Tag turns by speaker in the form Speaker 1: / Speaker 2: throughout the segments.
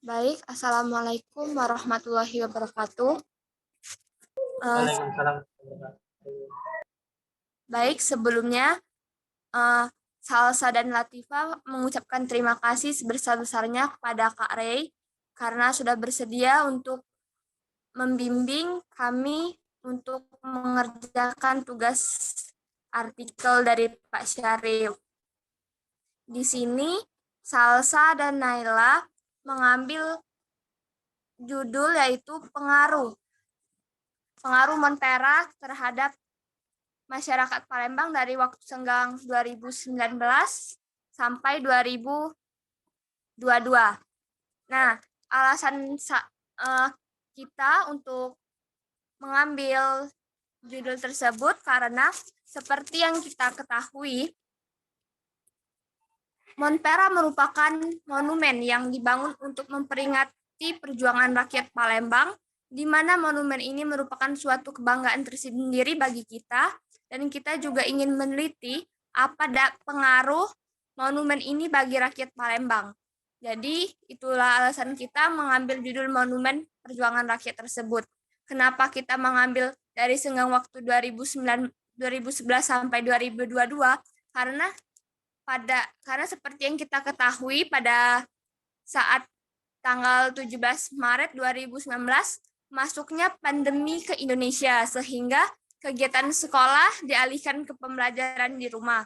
Speaker 1: Baik, Assalamualaikum warahmatullahi wabarakatuh.
Speaker 2: Waalaikumsalam.
Speaker 1: Baik, sebelumnya Salsa dan Latifa mengucapkan terima kasih sebesar-besarnya kepada Kak Rey karena sudah bersedia untuk membimbing kami untuk mengerjakan tugas artikel dari Pak Syarif. Di sini Salsa dan Naila mengambil judul yaitu pengaruh Montera terhadap masyarakat Palembang dari waktu senggang 2019 sampai 2022. Nah, alasan kita untuk mengambil judul tersebut karena seperti yang kita ketahui, Montera merupakan monumen yang dibangun untuk memperingati perjuangan rakyat Palembang, di mana monumen ini merupakan suatu kebanggaan tersendiri bagi kita, dan kita juga ingin meneliti apa pengaruh monumen ini bagi rakyat Palembang. Jadi, itulah alasan kita mengambil judul monumen perjuangan rakyat tersebut. Kenapa kita mengambil dari senggang waktu 2011 sampai 2022? Karena seperti yang kita ketahui pada saat tanggal 17 Maret 2019 masuknya pandemi ke Indonesia sehingga kegiatan sekolah dialihkan ke pembelajaran di rumah.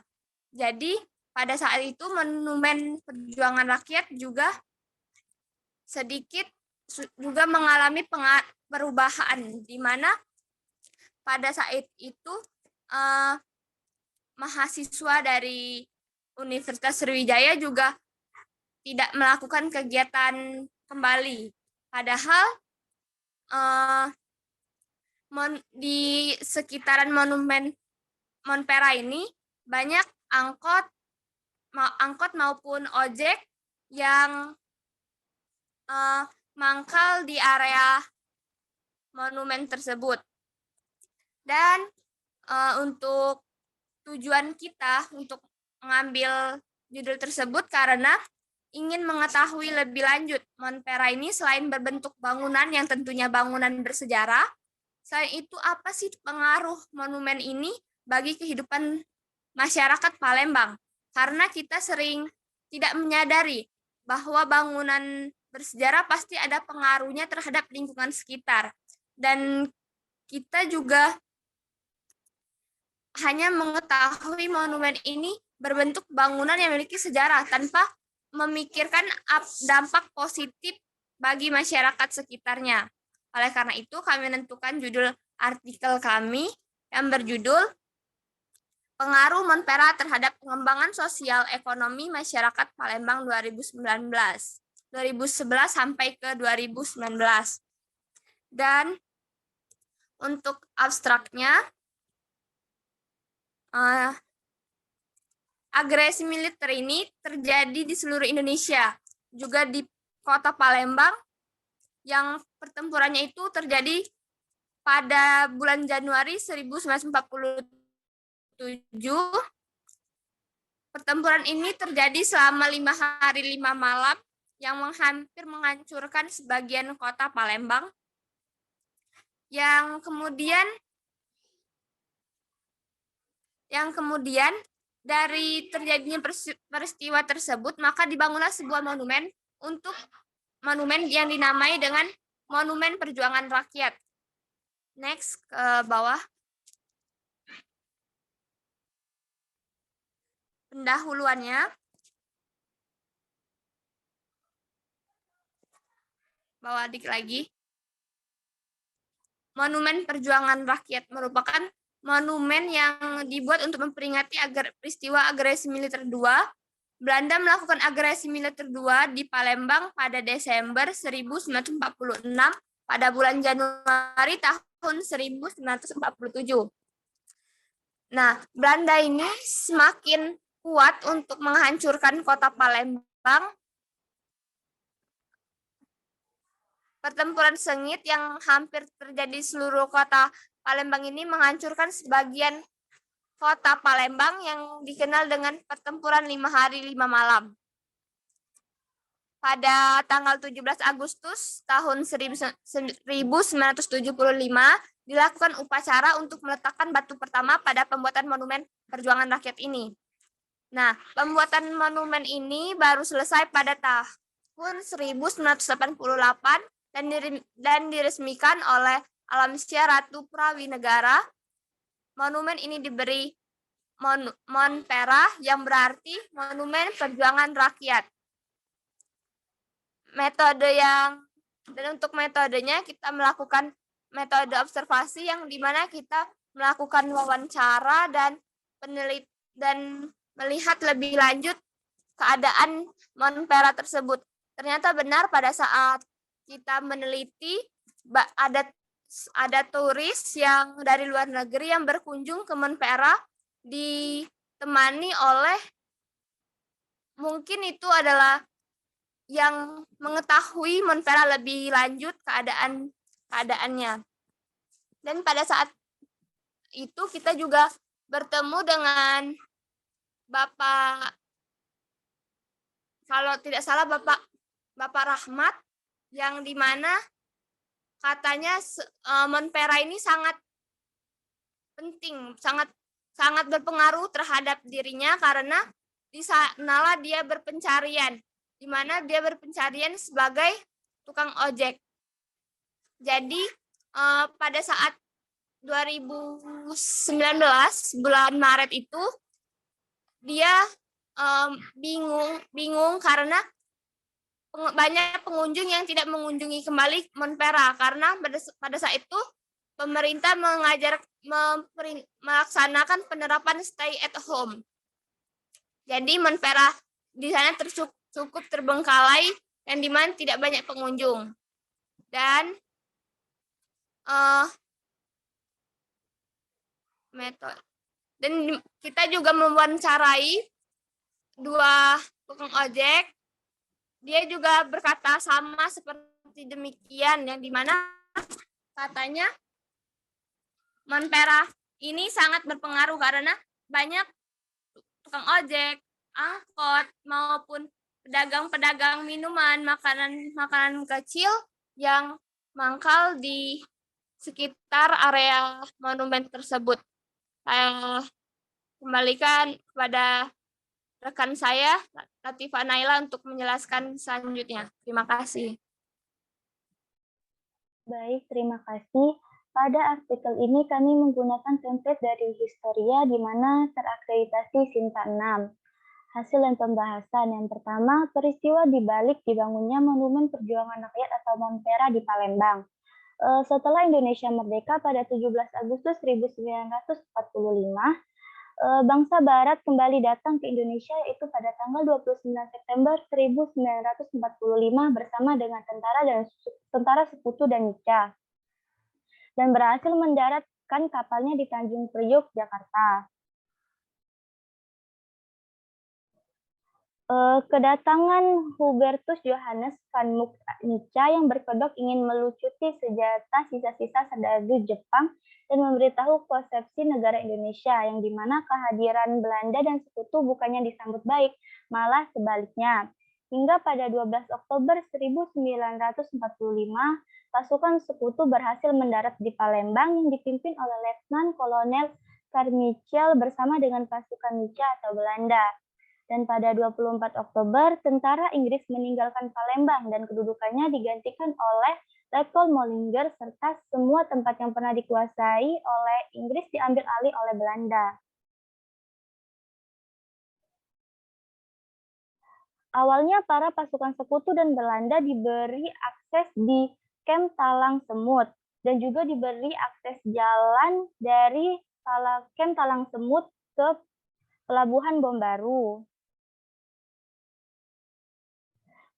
Speaker 1: Jadi pada saat itu monumen perjuangan rakyat juga sedikit juga mengalami perubahan, di mana pada saat itu mahasiswa dari Universitas Sriwijaya juga tidak melakukan kegiatan kembali. Padahal di sekitaran monumen Montera ini banyak angkot maupun ojek yang mangkal di area monumen tersebut. Dan untuk tujuan kita untuk mengambil judul tersebut karena ingin mengetahui lebih lanjut Montera ini selain berbentuk bangunan yang tentunya bangunan bersejarah, selain itu apa sih pengaruh monumen ini bagi kehidupan masyarakat Palembang? Karena kita sering tidak menyadari bahwa bangunan bersejarah pasti ada pengaruhnya terhadap lingkungan sekitar. Dan kita juga hanya mengetahui monumen ini berbentuk bangunan yang memiliki sejarah tanpa memikirkan dampak positif bagi masyarakat sekitarnya. Oleh karena itu, kami menentukan judul artikel kami yang berjudul Pengaruh Montera terhadap Pengembangan Sosial Ekonomi Masyarakat Palembang 2011 sampai ke 2019. Dan untuk abstraknya, agresi militer ini terjadi di seluruh Indonesia, juga di kota Palembang, yang pertempurannya itu terjadi pada bulan Januari 1947. Pertempuran ini terjadi selama 5 hari 5 malam yang hampir menghancurkan sebagian kota Palembang, yang kemudian dari terjadinya peristiwa tersebut, maka dibangunlah sebuah monumen yang dinamai dengan Monumen Perjuangan Rakyat. Next, ke bawah. Pendahuluannya. Bawah dikit lagi. Monumen Perjuangan Rakyat merupakan monumen yang dibuat untuk memperingati peristiwa agresi militer 2. Belanda melakukan agresi militer 2 di Palembang pada Desember 1946 pada bulan Januari tahun 1947. Nah, Belanda ini semakin kuat untuk menghancurkan kota Palembang. Pertempuran sengit yang hampir terjadi di seluruh kota Palembang ini menghancurkan sebagian kota Palembang yang dikenal dengan pertempuran 5 hari 5 malam. pada tanggal 17 Agustus tahun 1975 dilakukan upacara untuk meletakkan batu pertama pada pembuatan monumen perjuangan rakyat ini. Nah, pembuatan monumen ini baru selesai pada tahun 1988 dan diresmikan oleh Alamsyah Ratu Prawinegara. Monumen ini diberi Monpera yang berarti Monumen Perjuangan Rakyat. Dan untuk metodenya kita melakukan metode observasi yang dimana kita melakukan wawancara dan melihat lebih lanjut keadaan Monpera tersebut. Ternyata benar pada saat kita meneliti ada turis yang dari luar negeri yang berkunjung ke Monpera ditemani oleh mungkin itu adalah yang mengetahui Monpera lebih lanjut keadaannya. Dan pada saat itu kita juga bertemu dengan Bapak, kalau tidak salah Bapak Rahmat, yang dimana katanya Monpera ini sangat penting, sangat berpengaruh terhadap dirinya karena di sanalah dia berpencarian, di mana dia berpencarian sebagai tukang ojek. Jadi pada saat 2019 bulan Maret itu dia bingung karena banyak pengunjung yang tidak mengunjungi kembali Monpera karena pada saat itu pemerintah melaksanakan penerapan stay at home. Jadi Monpera di sana cukup terbengkalai dan di mana tidak banyak pengunjung. Dan kita juga mewawancarai 2 tukang ojek. Dia juga berkata sama seperti demikian, yang dimana katanya Monpera ini sangat berpengaruh karena banyak tukang ojek, angkot, maupun pedagang-pedagang minuman, makanan kecil yang mangkal di sekitar area monumen tersebut. Saya kembalikan kepada rekan saya, Latifah Naila, untuk menjelaskan selanjutnya. Terima kasih.
Speaker 2: Baik, terima kasih. Pada artikel ini kami menggunakan template dari Historia di mana terakreditasi Sinta 6. Hasil dan pembahasan. Yang pertama, peristiwa dibalik dibangunnya Monumen Perjuangan Rakyat atau Monpera di Palembang. Setelah Indonesia merdeka pada 17 Agustus 1945, bangsa Barat kembali datang ke Indonesia yaitu pada tanggal 29 September 1945 bersama dengan tentara Sekutu dan Nica, dan berhasil mendaratkan kapalnya di Tanjung Priok, Jakarta. Kedatangan Hubertus Johannes van Mook Nica yang berkedok ingin melucuti senjata sisa-sisa serdadu Jepang dan memberitahu konsepsi negara Indonesia, yang dimana kehadiran Belanda dan Sekutu bukannya disambut baik, malah sebaliknya. Hingga pada 12 Oktober 1945, pasukan Sekutu berhasil mendarat di Palembang yang dipimpin oleh Letnan Kolonel Carmichael bersama dengan pasukan Nica atau Belanda. Dan pada 24 Oktober, tentara Inggris meninggalkan Palembang dan kedudukannya digantikan oleh Leopold Mollinger, serta semua tempat yang pernah dikuasai oleh Inggris diambil alih oleh Belanda. Awalnya para pasukan Sekutu dan Belanda diberi akses di Kem Talang Semut dan juga diberi akses jalan dari Kem Talang Semut ke Pelabuhan Bom Baru.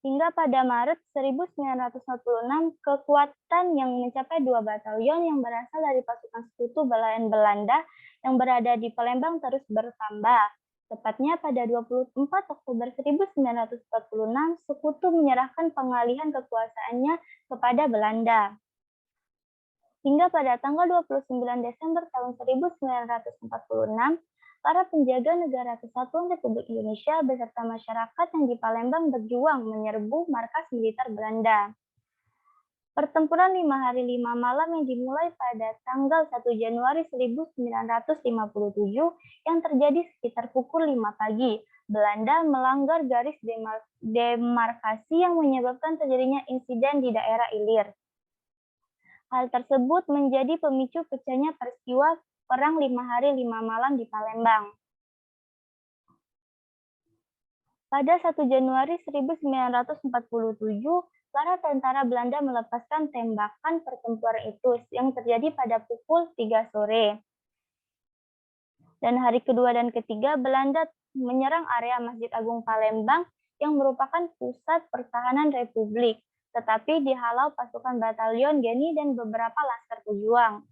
Speaker 2: Hingga pada Maret 1946, kekuatan yang mencapai 2 batalion yang berasal dari pasukan Sekutu dan Belanda yang berada di Palembang terus bertambah. Tepatnya pada 24 Oktober 1946, Sekutu menyerahkan pengalihan kekuasaannya kepada Belanda. Hingga pada tanggal 29 Desember tahun 1946, para penjaga negara Kesatuan Republik Indonesia beserta masyarakat yang di Palembang berjuang menyerbu markas militer Belanda. Pertempuran 5 hari 5 malam yang dimulai pada tanggal 1 Januari 1957 yang terjadi sekitar pukul 5 pagi. Belanda melanggar garis demarkasi yang menyebabkan terjadinya insiden di daerah Ilir. Hal tersebut menjadi pemicu pecahnya peristiwa Perang 5 hari 5 malam di Palembang. Pada 1 Januari 1947, para tentara Belanda melepaskan tembakan pertempuran itu yang terjadi pada pukul 3 sore. Dan hari kedua dan ketiga, Belanda menyerang area Masjid Agung Palembang yang merupakan pusat pertahanan Republik, tetapi dihalau pasukan Batalion Geni dan beberapa laskar pejuang.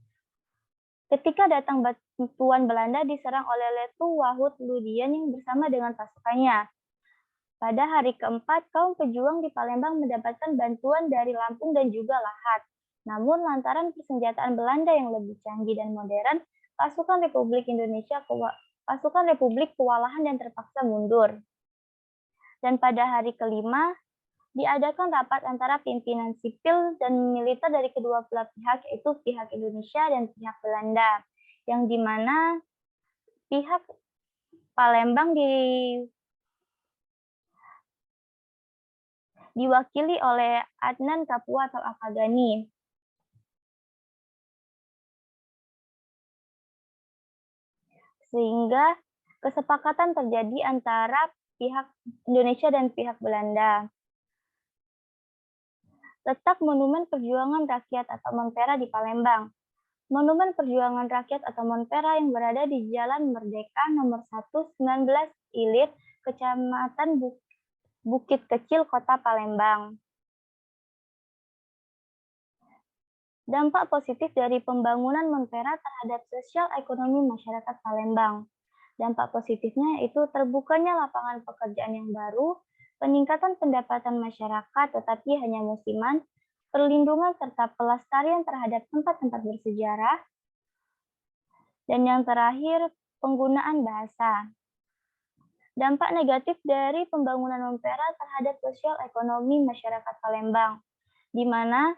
Speaker 2: Ketika datang bantuan Belanda diserang oleh Letu Wahud Ludian yang bersama dengan pasukannya. Pada hari keempat, kaum pejuang di Palembang mendapatkan bantuan dari Lampung dan juga Lahat. Namun lantaran persenjataan Belanda yang lebih canggih dan modern, pasukan Republik kewalahan dan terpaksa mundur. Dan pada hari kelima, diadakan rapat antara pimpinan sipil dan militer dari kedua belah pihak, yaitu pihak Indonesia dan pihak Belanda, yang dimana pihak Palembang diwakili oleh Adnan Kapua atau Akagani. Sehingga kesepakatan terjadi antara pihak Indonesia dan pihak Belanda. Letak Monumen Perjuangan Rakyat atau Monpera di Palembang. Monumen Perjuangan Rakyat atau Monpera yang berada di Jalan Merdeka nomor 1, 19 Ilir, Kecamatan Bukit Kecil, Kota Palembang. Dampak positif dari pembangunan Monpera terhadap sosial ekonomi masyarakat Palembang. Dampak positifnya itu terbukanya lapangan pekerjaan yang baru, peningkatan pendapatan masyarakat tetapi hanya musiman, perlindungan serta pelestarian terhadap tempat-tempat bersejarah, dan yang terakhir penggunaan bahasa. Dampak negatif dari pembangunan Monpera terhadap sosial ekonomi masyarakat Palembang, di mana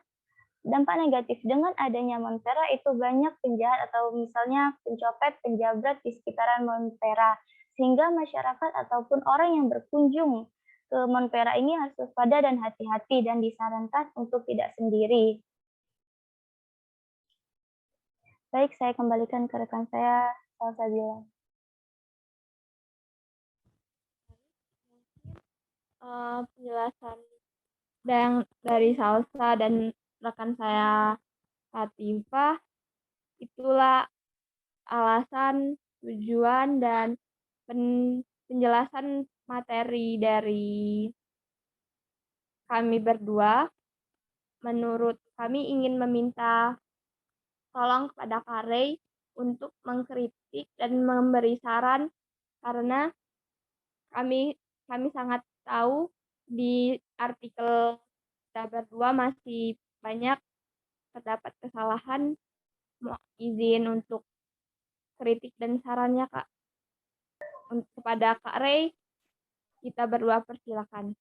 Speaker 2: dampak negatif dengan adanya Monpera itu banyak penjahat atau misalnya pencopet, penjabret di sekitaran Monpera, sehingga masyarakat ataupun orang yang berkunjung ke Monpera ini harus waspada dan hati-hati dan disarankan untuk tidak sendiri. Baik, saya kembalikan ke rekan saya, Salsabila.
Speaker 1: Penjelasan dari Salsa dan rekan saya Latifah, itulah alasan, tujuan, dan penjelasan materi dari kami berdua. Menurut kami ingin meminta tolong kepada Kak Rey untuk mengkritik dan memberi saran, karena kami sangat tahu di artikel kita berdua masih banyak terdapat kesalahan. Mau izin untuk kritik dan sarannya, Kak. Kepada Kak Rey, kita berdua persilakan.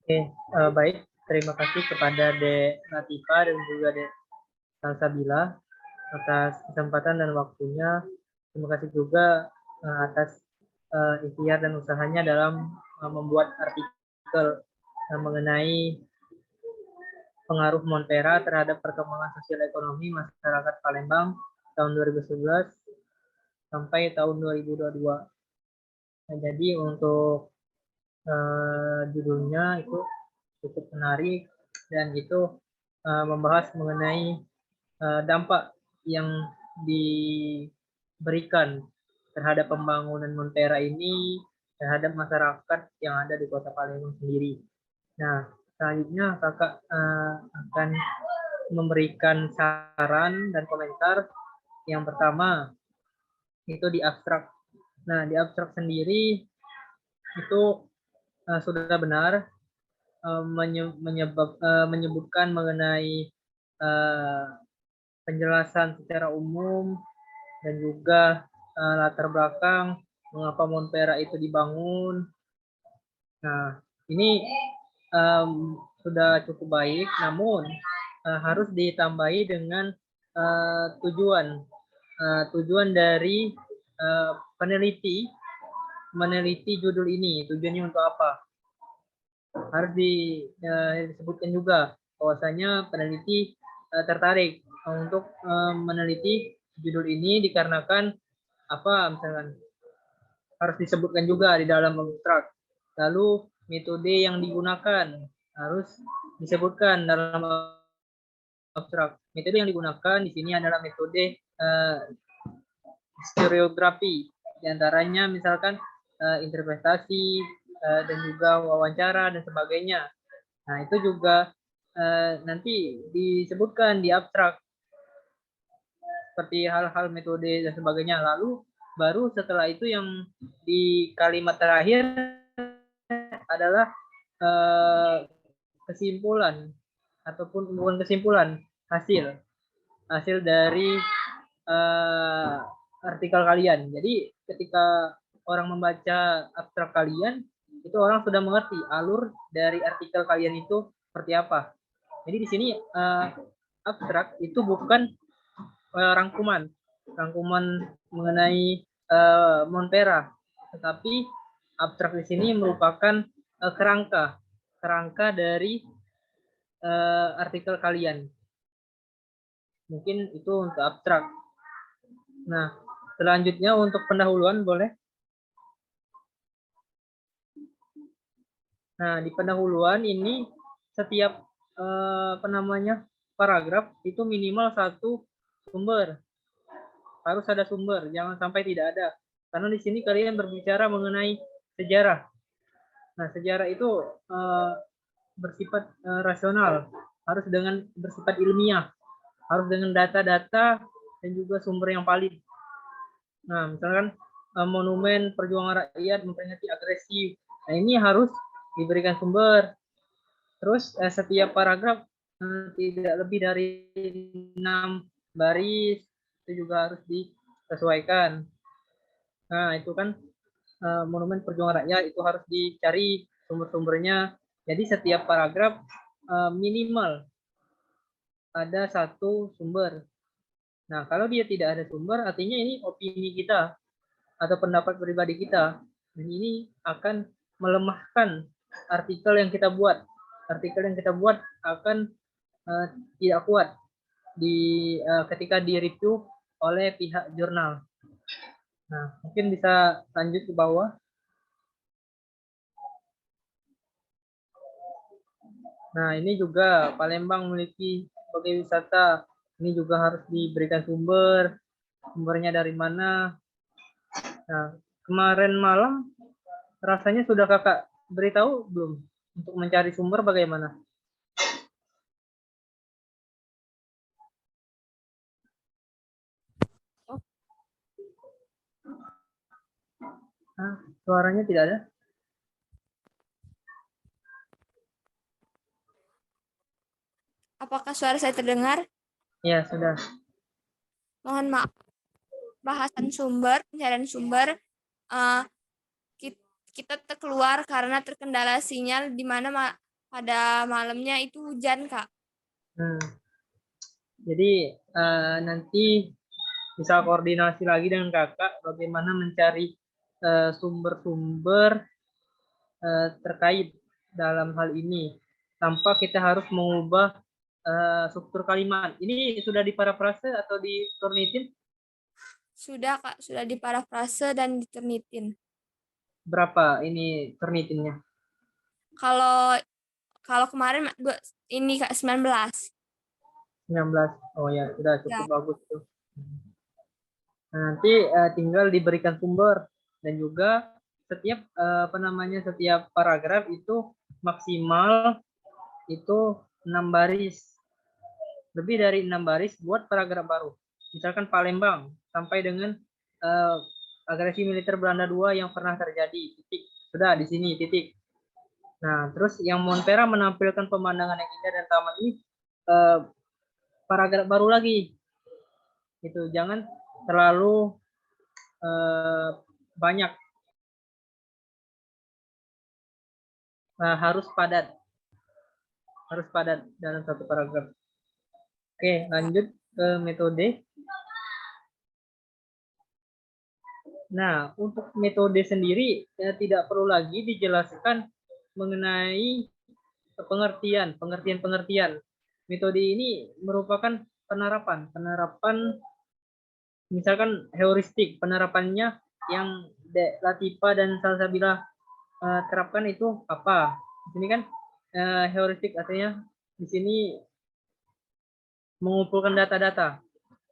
Speaker 3: Oke, baik. Terima kasih kepada De Latifah dan juga De Salsabila atas kesempatan dan waktunya. Terima kasih juga atas ikhtiar dan usahanya dalam membuat artikel mengenai pengaruh Monpera terhadap perkembangan sosial ekonomi masyarakat Palembang tahun 2011 sampai tahun 2022. Nah, jadi untuk judulnya itu cukup menarik dan itu membahas mengenai dampak yang diberikan terhadap pembangunan Monpera ini terhadap masyarakat yang ada di Kota Palembang sendiri. Nah, selanjutnya kakak akan memberikan saran dan komentar. Yang pertama itu di abstrak. Nah, di abstrak sendiri itu sudah benar menyebutkan mengenai penjelasan secara umum dan juga latar belakang mengapa Montpera itu dibangun. Nah, ini sudah cukup baik, namun harus ditambahi dengan tujuan dari peneliti meneliti judul ini. Tujuannya untuk apa? Harus disebutkan juga bahwasanya peneliti tertarik untuk meneliti judul ini dikarenakan apa, misalkan harus disebutkan juga di dalam abstrak. Lalu metode yang digunakan harus disebutkan dalam abstrak. Metode yang digunakan di sini adalah metode historiografi. Di antaranya misalkan interpretasi dan juga wawancara dan sebagainya. Nah, itu juga nanti disebutkan di abstrak seperti hal-hal metode dan sebagainya. Lalu baru setelah itu yang di kalimat terakhir adalah kesimpulan ataupun bukan kesimpulan, hasil dari artikel kalian. Jadi ketika orang membaca abstrak kalian, itu orang sudah mengerti alur dari artikel kalian itu seperti apa. Jadi di sini abstrak itu bukan rangkuman mengenai Montpera, tetapi abstrak di sini merupakan kerangka dari artikel kalian. Mungkin itu untuk abstrak. Nah, selanjutnya untuk pendahuluan boleh. Nah, di pendahuluan ini setiap paragraf itu minimal satu sumber. Harus ada sumber, jangan sampai tidak ada. Karena di sini kalian berbicara mengenai sejarah. Nah, sejarah itu bersifat rasional, harus dengan bersifat ilmiah, harus dengan data-data dan juga sumber yang valid. Nah, misalkan monumen perjuangan rakyat memperingati agresi. Nah, ini harus diberikan sumber. Terus setiap paragraf tidak lebih dari 6 baris, itu juga harus disesuaikan. Nah, itu kan monumen perjuangan rakyat itu harus dicari sumber-sumbernya. Jadi setiap paragraf minimal ada satu sumber. Nah, kalau dia tidak ada sumber, artinya ini opini kita atau pendapat pribadi kita. Dan ini akan melemahkan artikel yang kita buat. Artikel yang kita buat akan tidak kuat ketika di-review oleh pihak jurnal. Nah, mungkin bisa lanjut ke bawah. Nah, ini juga Palembang memiliki sebagai wisata. Ini juga harus diberikan sumbernya dari mana. Nah, kemarin malam rasanya sudah kakak beritahu belum untuk mencari sumber bagaimana? Nah, suaranya tidak ada.
Speaker 1: Apakah suara saya terdengar?
Speaker 3: Ya, sudah.
Speaker 1: Mohon maaf. Bahasan sumber, pencarian sumber, kita keluar karena terkendala sinyal di mana pada malamnya itu hujan, Kak.
Speaker 3: Jadi nanti bisa koordinasi lagi dengan kakak bagaimana mencari sumber-sumber terkait dalam hal ini tanpa kita harus mengubah struktur kalimat. Ini sudah diparafrase atau diturnitin?
Speaker 1: Sudah, Kak, sudah diparafrase dan diturnitin.
Speaker 3: Berapa ini turnitinnya?
Speaker 1: Kalau kemarin ini Kak 19.
Speaker 3: 19. Oh ya, sudah cukup bagus tuh. Nah, nanti tinggal diberikan sumber dan juga setiap setiap paragraf itu maksimal itu 6 baris. Lebih dari 6 baris buat paragraf baru. Misalkan Palembang sampai dengan agresi militer Belanda II yang pernah terjadi, titik. Sudah di sini titik. Nah, terus yang Montpera menampilkan pemandangan yang indah dan taman ini paragraf baru lagi. Itu jangan terlalu banyak, harus padat dalam satu paragraf. Oke, lanjut ke metode. Nah, untuk metode sendiri tidak perlu lagi dijelaskan mengenai pengertian. Metode ini merupakan penerapan misalkan heuristik, penerapannya yang Latifa dan Salsabila terapkan itu apa? Di sini kan heuristik artinya di sini mengumpulkan data-data.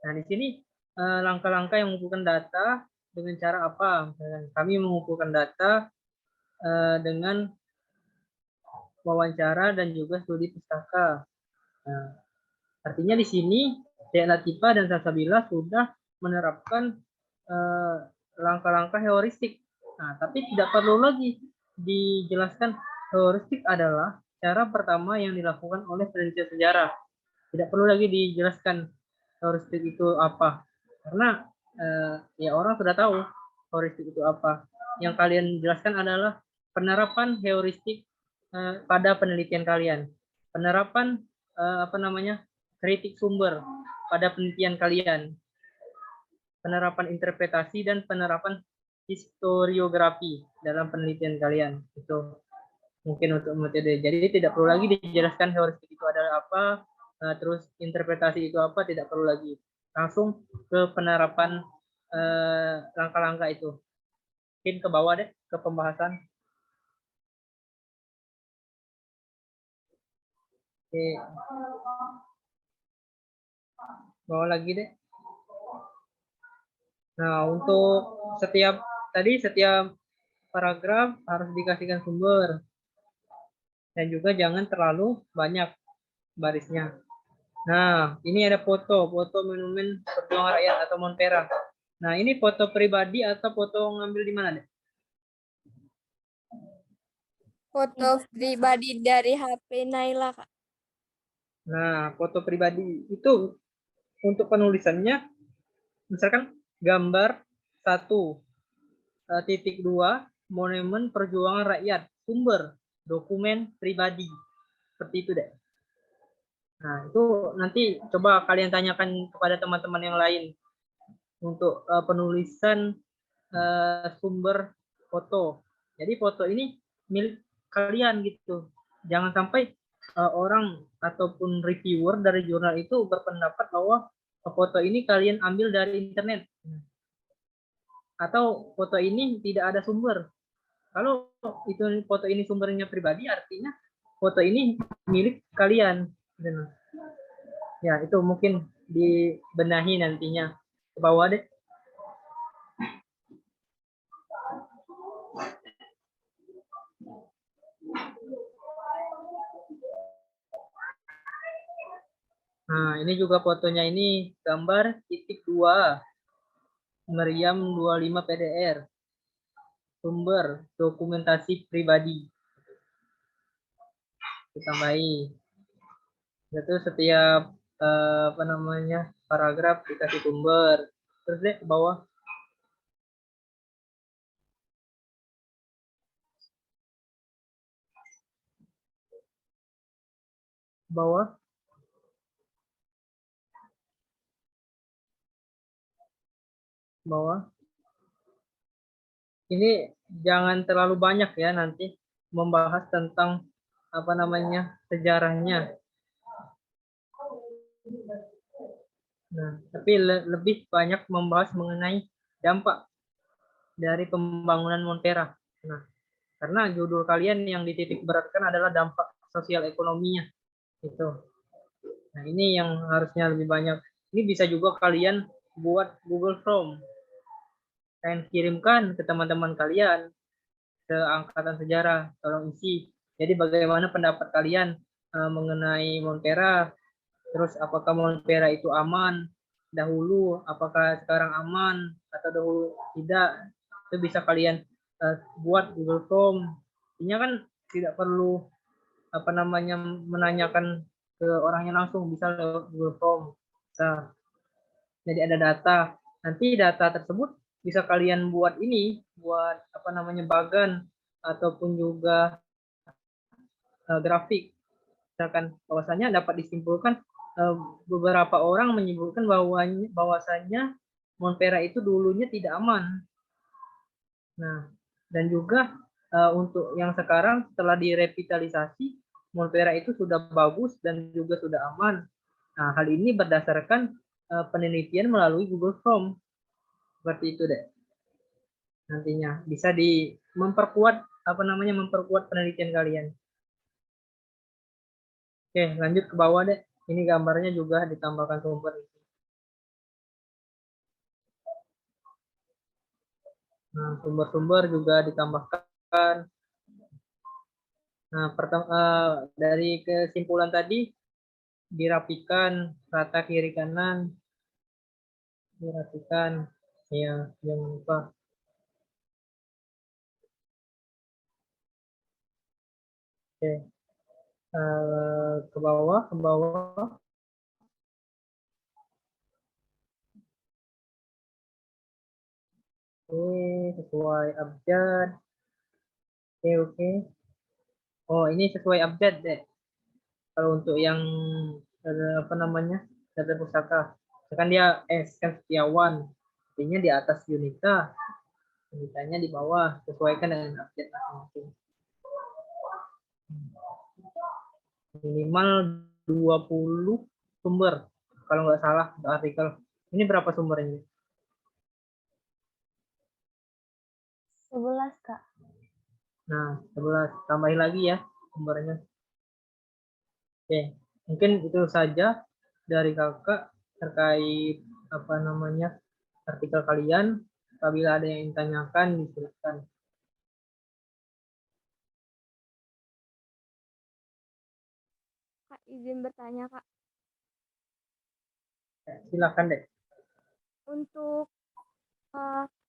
Speaker 3: Nah, di sini langkah-langkah yang mengumpulkan data dengan cara apa? Misalkan kami mengumpulkan data dengan wawancara dan juga studi pustaka. Nah, artinya di sini Latifa dan Salsabila sudah menerapkan langkah-langkah heuristik. Nah, tapi tidak perlu lagi dijelaskan heuristik adalah cara pertama yang dilakukan oleh penelitian sejarah. Tidak perlu lagi dijelaskan heuristik itu apa, karena ya orang sudah tahu heuristik itu apa. Yang kalian jelaskan adalah penerapan heuristik pada penelitian kalian, penerapan kritik sumber pada penelitian kalian, penerapan interpretasi dan penerapan historiografi dalam penelitian kalian. Itu mungkin untuk metode. Jadi tidak perlu lagi dijelaskan heuristik itu adalah apa, terus interpretasi itu apa, tidak perlu lagi. Langsung ke penerapan langkah-langkah itu. Mungkin ke bawah deh, ke pembahasan. Oke. Bawah lagi deh. Nah, untuk setiap paragraf harus dikasihkan sumber. Dan juga jangan terlalu banyak barisnya. Nah, ini ada foto Monumen Perjuangan Rakyat atau Montera. Nah, ini foto pribadi atau foto ngambil di mana deh?
Speaker 1: Foto pribadi dari HP Naila, Kak.
Speaker 3: Nah, foto pribadi itu untuk penulisannya, misalkan gambar 1.2 Monumen Perjuangan Rakyat, sumber dokumen pribadi, seperti itu deh. Nah, itu nanti coba kalian tanyakan kepada teman-teman yang lain untuk penulisan sumber foto. Jadi foto ini milik kalian gitu. Jangan sampai orang ataupun reviewer dari jurnal itu berpendapat bahwa foto ini kalian ambil dari internet. Atau foto ini tidak ada sumber. Kalau itu foto ini sumbernya pribadi, artinya foto ini milik kalian. Ya, itu mungkin dibenahi nantinya. Ke bawah deh. Nah, ini juga fotonya, ini gambar _2 Meriam 25 PDR. Sumber dokumentasi pribadi. Ditambahi. Itu setiap paragraf dikasih sumber. Terus deh ke bawah. Bawah. Bawah. Ini jangan terlalu banyak ya nanti membahas tentang sejarahnya. Nah, tapi lebih banyak membahas mengenai dampak dari pembangunan Montera. Nah, karena judul kalian yang dititik beratkan adalah dampak sosial ekonominya. Itu. Nah, ini yang harusnya lebih banyak. Ini bisa juga kalian buat Google Form. Kalian kirimkan ke teman-teman kalian, ke angkatan sejarah, tolong isi. Jadi bagaimana pendapat kalian mengenai Montera? Terus apakah Montera itu aman dahulu? Apakah sekarang aman atau dahulu tidak? Itu bisa kalian buat Google Form. Ini kan tidak perlu menanyakan ke orangnya langsung, bisa lewat Google Form. Nah, jadi ada data. Nanti data tersebut bisa kalian buat ini, buat apa namanya bagan ataupun juga grafik. Misalkan bahwasanya dapat disimpulkan beberapa orang menyebutkan bahwasanya Montpera itu dulunya tidak aman. Nah, dan juga untuk yang sekarang setelah direvitalisasi, Montpera itu sudah bagus dan juga sudah aman. Nah, hal ini berdasarkan penelitian melalui Google Chrome. Seperti itu deh. Nantinya bisa memperkuat apa namanya memperkuat penelitian kalian. Oke, lanjut ke bawah deh. Ini gambarnya juga ditambahkan sumber. Nah, sumber-sumber juga ditambahkan. Nah, dari kesimpulan tadi dirapikan rata kiri kanan, dirapikan ya, jangan lupa. Oke, ke bawah, ke bawah. Oke, sesuai abjad. Oke, oke. Oh, ini sesuai abjad deh. Kalau untuk yang apa namanya data pusaka, kan dia S kan Setiawan, artinya di atas Yunita, Yunitanya di bawah, sesuaikan dengan abjad masing-masing. Minimal 20 sumber, kalau nggak salah artikel. Ini berapa sumbernya?
Speaker 2: 11, Kak.
Speaker 3: Nah, 11. Tambahin lagi ya sumbernya. Oke, mungkin itu saja dari kakak terkait apa namanya artikel kalian. Apabila ada yang ditanyakan, disilakan.
Speaker 1: Kak, izin bertanya, Kak.
Speaker 3: Silakan deh.
Speaker 1: Untuk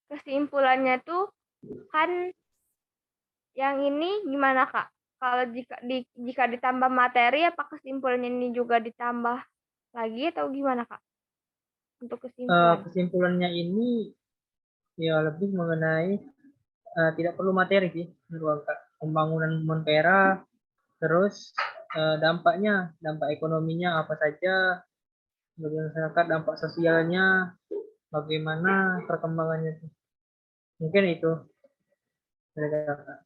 Speaker 1: kesimpulannya tuh kan yang ini gimana, Kak? Kalau jika ditambah materi, apa kesimpulannya ini juga ditambah lagi atau gimana, Kak? Untuk kesimpulan.
Speaker 3: Kesimpulannya ini ya lebih mengenai tidak perlu materi sih menurut kakak. Pembangunan Montpera, terus dampak ekonominya apa saja bagi masyarakat, dampak sosialnya bagaimana perkembangannya. Mungkin itu dari kakak.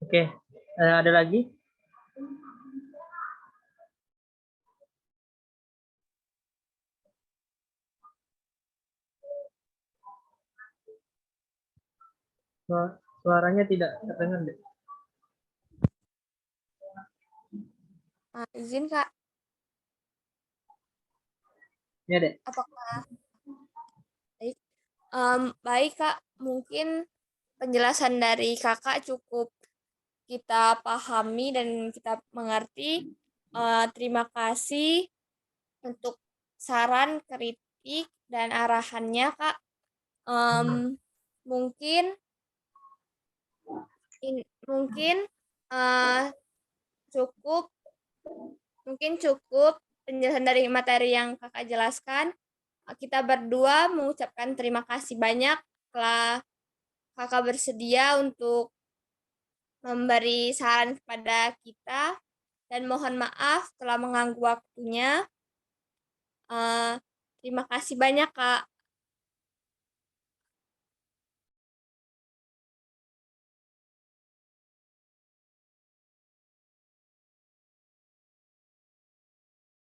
Speaker 3: Oke, ada lagi? Suaranya tidak terdengar deh.
Speaker 1: Izin, Kak.
Speaker 3: Ya deh.
Speaker 1: Apakah baik? Baik, Kak. Mungkin penjelasan dari Kakak cukup kita pahami dan kita mengerti. Terima kasih untuk saran, kritik, dan arahannya, Kak. Mungkin mungkin cukup penjelasan dari materi yang Kakak jelaskan. Kita berdua mengucapkan terima kasih banyak telah Kakak bersedia untuk memberi saran kepada kita dan mohon maaf telah mengganggu waktunya. Terima kasih banyak, Kak.